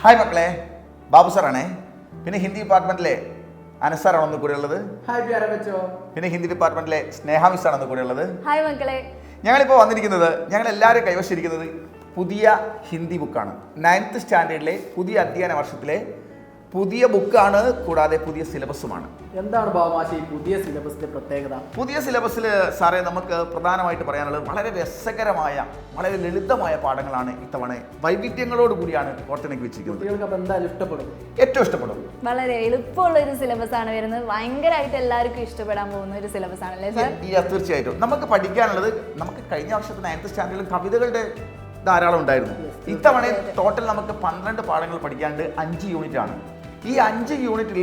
Hi മക്കളെ, ബാബു സാറാണേ. പിന്നെ ഹിന്ദി ഡിപ്പാർട്ട്മെന്റിലെ അനസാറാണ് ഒന്ന് കൂടെ ഉള്ളത്. പിന്നെ ഹിന്ദി ഡിപ്പാർട്ട്മെന്റിലെ സ്നേഹ മിസ്സാണ് ഒന്ന് കൂടെ ഉള്ളത്. ഹായ് മക്കളെ. ഞങ്ങളിപ്പോൾ വന്നിരിക്കുന്നത്, ഞങ്ങൾ എല്ലാവരും കൈവശിരിക്കുന്നത് പുതിയ ഹിന്ദി ബുക്കാണ്. 9th സ്റ്റാൻഡേർഡിലെ പുതിയ അധ്യയന വർഷത്തിലെ പുതിയ ബുക്കാണ്, കൂടാതെ പുതിയ സിലബസുമാണ്. എന്താണ് ബാബുമാഷി പുതിയ സിലബസിന്റെ പ്രത്യേകത? പുതിയ സിലബസിൽ സാറേ നമുക്ക് പ്രധാനമായിട്ട് പറയാനുള്ളത് വളരെ രസകരമായ, വളരെ ലളിതമായ പാഠങ്ങളാണ് ഇത്തവണ വൈവിധ്യങ്ങളോട് കൂടിയാണ് ഓർത്തിണക്കി വെച്ചിരിക്കുന്നത്. കുട്ടികൾക്ക് അപ്പോൾ എന്തായാലും ഇഷ്ടപ്പെടും, ഏറ്റവും ഇഷ്ടപ്പെടും. വളരെ എളുപ്പമുള്ള ഒരു സിലബസ് ആണ് വരുന്നത്. ഭയങ്കരമായിട്ട് എല്ലാവർക്കും ഇഷ്ടപ്പെടാൻ പോകുന്ന ഒരു സിലബസ് ആണല്ലേ സാർ? തീർച്ചയായിട്ടും. നമുക്ക് പഠിക്കാനുള്ളത്, നമുക്ക് കഴിഞ്ഞ വർഷത്തെ 9th സ്റ്റാൻഡേർഡിലും കവിതകളുടെ ധാരാളം ഉണ്ടായിരുന്നു. ഇത്തവണ ടോട്ടൽ നമുക്ക് 12 പാഠങ്ങൾ പഠിക്കാണ്ട് 5 യൂണിറ്റ് ആണ്. ഈ 5 യൂണിറ്റിൽ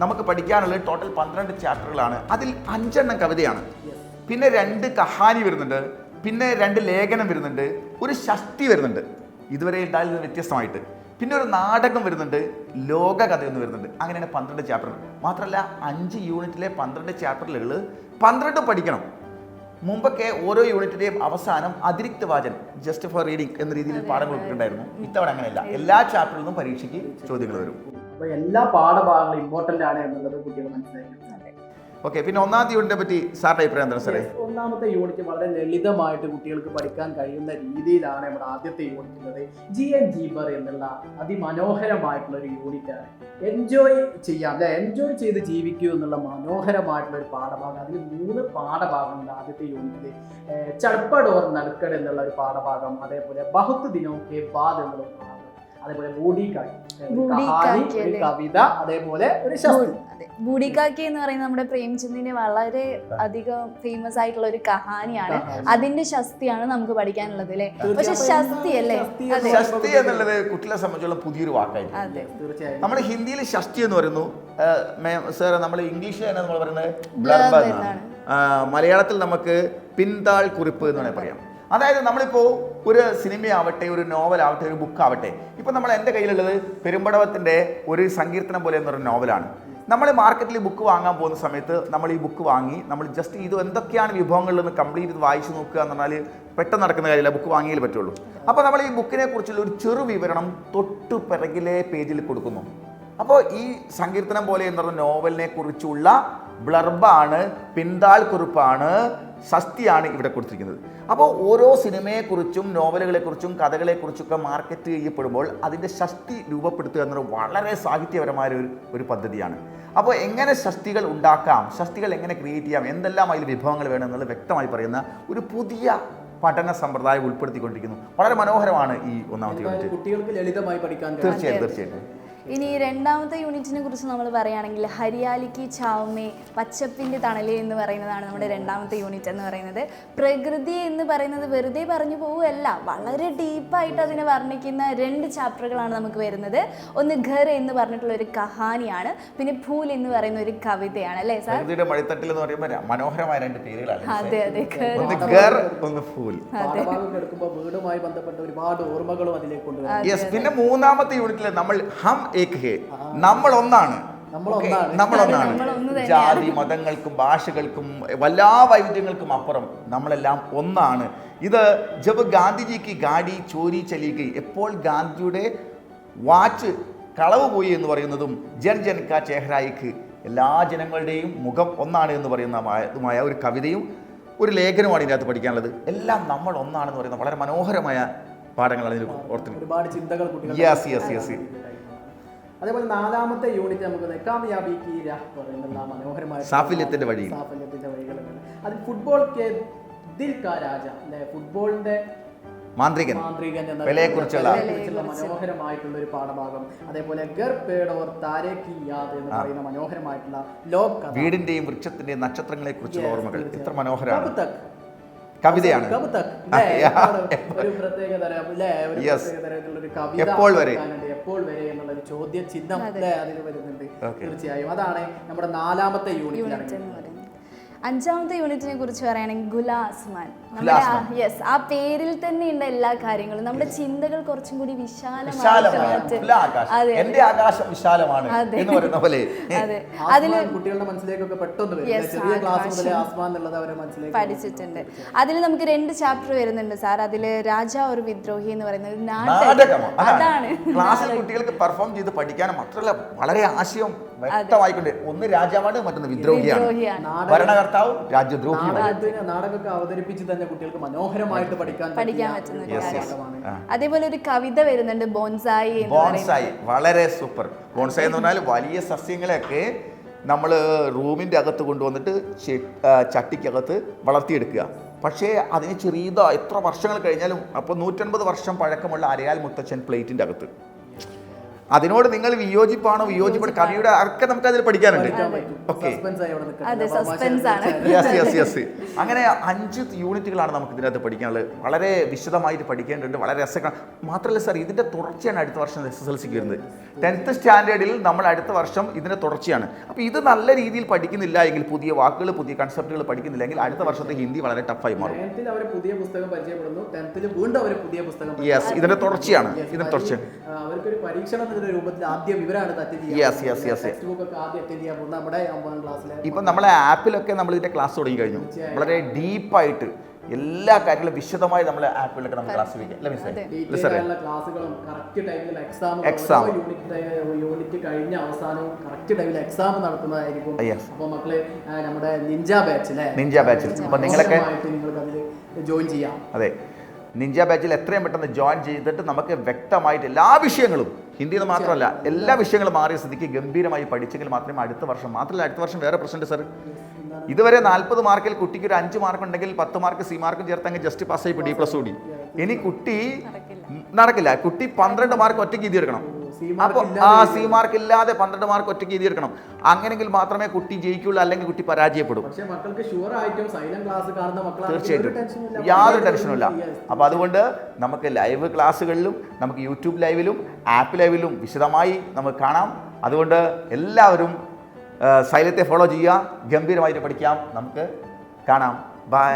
നമുക്ക് പഠിക്കാനുള്ളത് ടോട്ടൽ 12 ചാപ്റ്ററുകളാണ്. അതിൽ 5 എണ്ണം കവിതയാണ്, പിന്നെ 2 കഹാനി വരുന്നുണ്ട്, പിന്നെ 2 ലേഖനം വരുന്നുണ്ട്, ഒരു ഷഷ്ടി വരുന്നുണ്ട്, ഇതുവരെ ഉണ്ടായിരുന്നത് വ്യത്യസ്തമായിട്ട്, പിന്നെ ഒരു നാടകം വരുന്നുണ്ട്, ലോകകഥയൊന്ന് വരുന്നുണ്ട്. അങ്ങനെയാണ് 12 ചാപ്റ്റർ. മാത്രമല്ല 5 യൂണിറ്റിലെ 12 ചാപ്റ്ററുകൾ 12 പഠിക്കണം. മുമ്പൊക്കെ ഓരോ യൂണിറ്റിന്റെയും അവസാനം അതിരിക്ത വാചൻ, ജസ്റ്റ് ഫോർ റീഡിംഗ് എന്ന രീതിയിൽ പാഠങ്ങൾ ഉണ്ടായിരുന്നു. ഇത്തവണ അങ്ങനെയല്ല, എല്ലാ ചാപ്റ്ററിൽ നിന്നും പരീക്ഷയ്ക്ക് ചോദ്യങ്ങൾ വരും. അപ്പോൾ എല്ലാ പാഠഭാഗങ്ങളും ഇമ്പോർട്ടന്റ് ആണ് എന്നുള്ളത് കുട്ടികൾ മനസ്സിലാക്കി. ഓക്കെ, പിന്നെ ഒന്നാമത്തെ യൂണിറ്റിനെ പറ്റി സാറിന്റെ അഭിപ്രായം എന്താണ് സാറേ? ഒന്നാമത്തെ യൂണിറ്റ് വളരെ ലളിതമായിട്ട് കുട്ടികൾക്ക് പഠിക്കാൻ കഴിയുന്ന രീതിയിലാണ് നമ്മുടെ ആദ്യത്തെ യൂണിറ്റ് ഉള്ളത്. GN ജീബർ എന്നുള്ള അതിമനോഹരമായിട്ടുള്ള ഒരു യൂണിറ്റാണ്. എൻജോയ് ചെയ്യാം അല്ലെ, എൻജോയ് ചെയ്ത് ജീവിക്കൂ എന്നുള്ള മനോഹരമായിട്ടുള്ള ഒരു പാഠഭാഗം. അതിൽ 3 പാഠഭാഗമുണ്ട് ആദ്യത്തെ യൂണിറ്റിൽ. ചടപ്പടോർ നടുക്കട് എന്നുള്ള ഒരു പാഠഭാഗം, അതേപോലെ ബഹുത്ത് ദിനോ കെ ബാദ് എന്നുള്ള പാഠം, അതേപോലെ ഒരു കവിത, അതേപോലെ ഒരു ശാസ്ത്രം. ബൂഡിക്കാക്കി എന്ന് പറയുന്നത് നമ്മുടെ പ്രേംചന്ദിന്റെ വളരെ അധികം ഫേമസ് ആയിട്ടുള്ള ഒരു കഹാനിയാണ്. അതിന്റെ ശസ്തിയാണ് നമുക്ക് പഠിക്കാനുള്ളത് അല്ലേ? പക്ഷെ ശസ്തി അല്ലേ, ശസ്തി എന്നുള്ളത് കുട്ടികളെ സംബന്ധിച്ചുള്ള പുതിയൊരു വാക്കായിരുന്നു. തീർച്ചയായും നമ്മൾ ഹിന്ദിയിൽ ഷഷ്ടി എന്ന് പറയുന്നു സാർ, നമ്മൾ ഇംഗ്ലീഷിൽ തന്നെ നമ്മൾ പറയുന്നത് ബ്ലർബ് എന്നാണ്. മലയാളത്തിൽ നമുക്ക് പിൻതാൾ കുറിപ്പ് എന്ന് വേണമെങ്കിൽ പറയാം. അതായത് നമ്മളിപ്പോൾ ഒരു സിനിമയാവട്ടെ, ഒരു നോവലാവട്ടെ, ഒരു ബുക്കാവട്ടെ, ഇപ്പം നമ്മൾ എൻ്റെ കയ്യിലുള്ളത് പെരുമ്പടവത്തിൻ്റെ ഒരു സങ്കീർത്തനം പോലെ എന്നൊരു നോവലാണ്. നമ്മൾ മാർക്കറ്റിൽ ബുക്ക് വാങ്ങാൻ പോകുന്ന സമയത്ത് നമ്മൾ ഈ ബുക്ക് വാങ്ങി നമ്മൾ ജസ്റ്റ് ഇത് എന്തൊക്കെയാണ് വിഭവങ്ങളിലെന്ന് കംപ്ലീറ്റ് വായിച്ചു നോക്കുക എന്ന് പറഞ്ഞാൽ പെട്ടെന്ന് നടക്കുന്ന കാര്യമില്ല, ബുക്ക് വാങ്ങിയേ പറ്റുള്ളൂ. അപ്പോൾ നമ്മൾ ഈ ബുക്കിനെ കുറിച്ചുള്ള ഒരു ചെറു വിവരണം തൊട്ടു പിറകിലെ പേജിൽ കൊടുക്കുന്നു. അപ്പോൾ ഈ സങ്കീർത്തനം പോലെ എന്ന് പറഞ്ഞ നോവലിനെ കുറിച്ചുള്ള ബ്ലർബാണ്, പിന്താൾ കുറിപ്പാണ്, ശസ്തിയാണ് ഇവിടെ കൊടുത്തിരിക്കുന്നത്. അപ്പോൾ ഓരോ സിനിമയെക്കുറിച്ചും നോവലുകളെക്കുറിച്ചും കഥകളെക്കുറിച്ചൊക്കെ മാർക്കറ്റ് ചെയ്യപ്പെടുമ്പോൾ അതിൻ്റെ ശസ്തി രൂപപ്പെടുത്തുക എന്നത് വളരെ സാഹിത്യപരമായ ഒരു പദ്ധതിയാണ്. അപ്പോൾ എങ്ങനെ ശസ്തികൾ ഉണ്ടാക്കാം, ശസ്തികൾ എങ്ങനെ ക്രിയേറ്റ് ചെയ്യാം, എന്തെല്ലാം അതിൽ വിഭവങ്ങൾ വേണം എന്നുള്ളത് വ്യക്തമായി പറയുന്ന ഒരു പുതിയ പഠന സമ്പ്രദായം ഉൾപ്പെടുത്തിക്കൊണ്ടിരിക്കുന്നു. വളരെ മനോഹരമാണ് ഈ ഒന്നാമത്തെ യൂണിറ്റ്. കുട്ടികൾക്ക് ലളിതമായി പഠിക്കാൻ തീർച്ചയായിട്ടും. ഇനി രണ്ടാമത്തെ യൂണിറ്റിനെ കുറിച്ച് നമ്മൾ പറയുകയാണെങ്കിൽ ഹരിയാലിക്ക് ചാവമേ, പച്ചപ്പിൻ്റെ തണല് എന്ന് പറയുന്നതാണ് നമ്മുടെ രണ്ടാമത്തെ യൂണിറ്റ് എന്ന് പറയുന്നത്. പ്രകൃതി എന്ന് പറയുന്നത് വെറുതെ പറഞ്ഞു പോവുകയല്ല, വളരെ ഡീപ്പായിട്ട് അതിനെ വർണ്ണിക്കുന്ന 2 ചാപ്റ്ററുകളാണ് നമുക്ക് വരുന്നത്. ഒന്ന് ഘർ എന്ന് പറഞ്ഞിട്ടുള്ള ഒരു കഹാനിയാണ്, പിന്നെ ഫൂൽ എന്ന് പറയുന്ന ഒരു കവിതയാണ് അല്ലേ സാർ? മഴത്തട്ടിൽ എന്ന് പറയുമ്പോൾ മനോഹരമായ 2 പേരുകളാണ്. അതെ അതെ, വീടുമായി ബന്ധപ്പെട്ട ഒരുപാട് ഓർമ്മകളും അതിലേക്ക് കൊണ്ടുവരും. യെസ്. പിന്നെ മൂന്നാമത്തെ യൂണിറ്റിൽ നമ്മൾ ഹം ഏക് ഹേ, നമ്മൾ ഒന്നാണ്. ജാതി മതങ്ങൾക്കും ഭാഷകൾക്കും എല്ലാ വൈവിധ്യങ്ങൾക്കും അപ്പുറം നമ്മളെല്ലാം ഒന്നാണ്. ഇത് ജബ് ഗാന്ധിജിക്ക് ഗാഡി ചോരി ചലി ഗയി, എപ്പോൾ ഗാന്ധിജിയുടെ വാച്ച് കളവ് പോയി എന്ന് പറയുന്നതും ജൻ ജൻ കാ ചെഹ്റായിക്ക്, എല്ലാ ജനങ്ങളുടെയും മുഖം ഒന്നാണ് എന്ന് പറയുന്നതുമായ ഒരു കവിതയും ഒരു ലേഖനമാണ് ഇതിനകത്ത് പഠിക്കാനുള്ളത്. എല്ലാം നമ്മൾ ഒന്നാണെന്ന് പറയുന്ന വളരെ മനോഹരമായ പാഠങ്ങളാണ് ഇതിൽ ഓർത്തുന്നത്. ഒരുപാട് ചിന്തകൾ കുട്ടികൾ. യെസ്. അതേപോലെ 4ാമത്തെ യൂണിറ്റ് നമുക്ക് കാമയാബി കി രാഹ് പറയുന്ന മനോഹരമായ സാഫല്യത്തിന്റെ വഴികൾ. അത് ഫുട്ബോൾ കെ ദിൽ കാ രാജ അല്ലെ, ഫുട്ബോളിന്റെ മാന്ത്രികൻ പെലെയെക്കുറിച്ചുള്ള മനോഹരമായിട്ടുള്ള ഒരു പാഠഭാഗം. അതേപോലെ ഗർ പേഡ് ഓർ താരേ കി യാദ് എന്ന് പറയുന്ന മനോഹരമായിട്ടുള്ള ലോക് കഥ, വീടിന്റെയും വൃക്ഷത്തിന്റെയും നക്ഷത്രങ്ങളെ കുറിച്ചുള്ള ഓർമ്മകൾ. എത്ര മനോഹരമാണ്. കവിതയാണ്. എപ്പോൾ വരെ എന്നുള്ള ഒരു ചോദ്യ ചിഹ്നം അതിൽ വരുന്നുണ്ട്. തീർച്ചയായും അതാണ് നമ്മുടെ 4ാമത്തെ യൂണിറ്റ്. അഞ്ചാമത്തെ യൂണിറ്റിനെ കുറിച്ച് പറയുകയാണെങ്കിൽ ഗുലാസ്മാൻ. ഗുലാസ്മാൻ. യെസ്, ആ പേരിൽ തന്നെ ഉണ്ട് എല്ലാ കാര്യങ്ങളും. നമ്മുടെ ചിന്തകൾ കുറച്ചും കൂടി വിശാലമായ വിശാലമായിട്ട് ഉള്ള ആകാശം. എന്റെ ആകാശം വിശാലമാണ് എന്ന് പറയുന്ന പോലെ അതെ, അതില് കുട്ടികളുടെ മനസ്സിലേക്കൊക്കെ പെട്ടെന്ന് വരും. Yes, ചെറിയ ക്ലാസ് മുതലേ ആകാശം. ആസ്മാൻ എന്നുള്ളത് അവരെ മനസ്സിലേക്ക് പഠിച്ചിട്ടുണ്ട്. അതിൽ നമുക്ക് 2 ചാപ്റ്റർ വരുന്നുണ്ട് സാർ. അതിൽ രാജാ ഒരു വിദ്രോഹി എന്ന് പറയുന്നത് ഒരു നാടകം. അതാണ് ക്ലാസ്സിൽ കുട്ടികൾക്ക് പെർഫോം ചെയ്ത് പഠിക്കാനും മാത്രമല്ല വളരെ ആശയം വ്യക്തമായിക്കൊണ്ട് ഒന്ന് രാജാവാണ്, മറ്റൊന്ന് വിദ്രോഹിയാണ്. വിദ്രോഹിയാണ്. ഭരണകർത്താവ് രാജ്യദ്രോഹിയാണ്. നാടകമൊക്കെ അവതരിപ്പിച്ച് തന്നെ കുട്ടികൾക്ക് മനോഹരമായിട്ട് പഠിക്കാൻ പറ്റുന്ന ഒരു Yes, yes. കാര്യമാണ്. അതേപോലെ ഒരു കവിത വരുന്നുണ്ട് ബോൺസായി എന്ന് ബോൺസായി വളരെ സൂപ്പർ. ബോൺസായി എന്ന് പറഞ്ഞാൽ വലിയ സസ്യങ്ങളെയൊക്കെ നമ്മൾ റൂമിൻ്റെ അകത്ത് കൊണ്ടുവന്നിട്ട് ചട്ടിക്കകത്ത് വളർത്തിയെടുക്കുക. പക്ഷേ അതിന് ചെറിയതാണ്, എത്ര വർഷങ്ങൾ കഴിഞ്ഞാലും. അപ്പോൾ 150 വർഷം പഴക്കമുള്ള അരയാൽ മുത്തച്ഛൻ പ്ലേറ്റിൻ്റെ അകത്ത്. അതിനോട് നിങ്ങൾ വിയോജിപ്പാണോ വിയോജിപ്പാണ് കവിയുടെ ഒക്കെ നമുക്ക് അതിൽ പഠിക്കാനുണ്ട്. ഓക്കെ, അതെ, സസ്പെൻസ് ആണ്. Yes yes yes. അങ്ങനെ 5 യൂണിറ്റുകളാണ് നമുക്ക് ഇതിനകത്ത് പഠിക്കാനുള്ളത്. വളരെ വിശദമായിട്ട് പഠിക്കേണ്ടതുണ്ട്, വളരെ രസകരം. മാത്രമല്ല സാർ, ഇതിൻ്റെ തുടർച്ചയാണ് അടുത്ത വർഷം SSLCക്ക് വരുന്നത്. 10th സ്റ്റാൻഡേർഡിൽ നമ്മൾ അടുത്ത വർഷം ഇതിൻ്റെ തുടർച്ചയാണ്. അപ്പോൾ ഇത് നല്ല രീതിയിൽ പഠിക്കുന്നില്ല എങ്കിൽ, പുതിയ വാക്കുകൾ പുതിയ കൺസെപ്റ്റുകൾ പഠിക്കുന്നില്ലെങ്കിൽ അടുത്ത വർഷത്തെ ഹിന്ദി വളരെ ടഫായി മാറും. പുതിയ പുസ്തകം പരിചയപ്പെടുന്നു, 10th വീണ്ടും അവർ പുതിയ പുസ്തകം. യെസ്, ഇതിൻ്റെ തുടർച്ചയാണ്. ഇതിൻ്റെ തുടർച്ച അവർക്കൊരു പരീക്ഷണം രൂപത്തിൽ ആദ്യം ഇവരാണ് ടെക്സ്റ്റ് ബുക്ക് ഒക്കെ ആദ്യം അറ്റൻഡ് ചെയ്യാൻ പോകുന്നത് നമ്മുടെ 9ാം ക്ലാസ്സിലെ. ഇപ്പം നമ്മളെ ആപ്പിലൊക്കെ നമ്മൾ ഇതിൻ്റെ ക്ലാസ് തുടങ്ങി കഴിഞ്ഞു. വളരെ ഡീപ്പായിട്ട് എല്ലാ കാര്യങ്ങളും വിശദമായി നമ്മളെ ആപ്പിലൊക്കെ നമ്മൾ ക്ലാസ് വയ്ക്കാം. ക്ലാസ്സുകളും കറക്റ്റ് ടൈമിൽ എക്സാം യൂണിറ്റ് കഴിഞ്ഞ അവസാനവും കറക്റ്റ് ടൈമിൽ എക്സാം നടത്തുന്നതായിരിക്കും. അപ്പോൾ മക്കള് നമ്മുടെ നിഞ്ച ബാച്ചിൽ അപ്പോൾ നിങ്ങളൊക്കെ നിങ്ങൾക്ക് അതിൽ ജോയിൻ ചെയ്യാം. അതെ, നിഞ്ച ബാച്ചിൽ എത്രയും പെട്ടെന്ന് ജോയിൻ ചെയ്തിട്ട് നമുക്ക് വ്യക്തമായിട്ട് എല്ലാ വിഷയങ്ങളും, ഹിന്ദിയിൽ മാത്രമല്ല എല്ലാ വിഷയങ്ങളും മാറിയ സ്ഥിതിക്ക് ഗംഭീരമായി പഠിച്ചെങ്കിൽ മാത്രമേ അടുത്ത വർഷം, മാത്രമല്ല അടുത്ത വർഷം വേറെ പ്രശ്നമുണ്ട് സാർ. ഇതുവരെ 40 മാർക്കിൽ കുട്ടിക്ക് ഒരു 5 മാർക്ക് ഉണ്ടെങ്കിൽ 10 മാർക്ക് സി മാർക്കും ചേർത്തങ്ങ് ജസ്റ്റ് പാസ്സായി D+ കൂടി. ഇനി കുട്ടി നടക്കില്ല, കുട്ടി 12 മാർക്ക് ഒറ്റയ്ക്ക് എഴുതിയെടുക്കണം. അപ്പോൾ സി മാർക്ക് ഇല്ലാതെ 12 മാർക്ക് ഒറ്റയ്ക്ക് എഴുതിയെടുക്കണം. അങ്ങനെങ്കിൽ മാത്രമേ കുട്ടി ജയിക്കുള്ളൂ, അല്ലെങ്കിൽ കുട്ടി പരാജയപ്പെടും. തീർച്ചയായിട്ടും യാതൊരു ടെൻഷനും ഇല്ല. അപ്പോൾ അതുകൊണ്ട് നമുക്ക് ലൈവ് ക്ലാസ്സുകളിലും നമുക്ക് യൂട്യൂബ് ലൈവിലും ആപ്പ് ലൈവിലും വിശദമായി നമുക്ക് കാണാം. അതുകൊണ്ട് എല്ലാവരും സൈലത്തെ ഫോളോ ചെയ്യുക, ഗംഭീരമായിട്ട് പഠിക്കാം. നമുക്ക് കാണാം. ബൈ.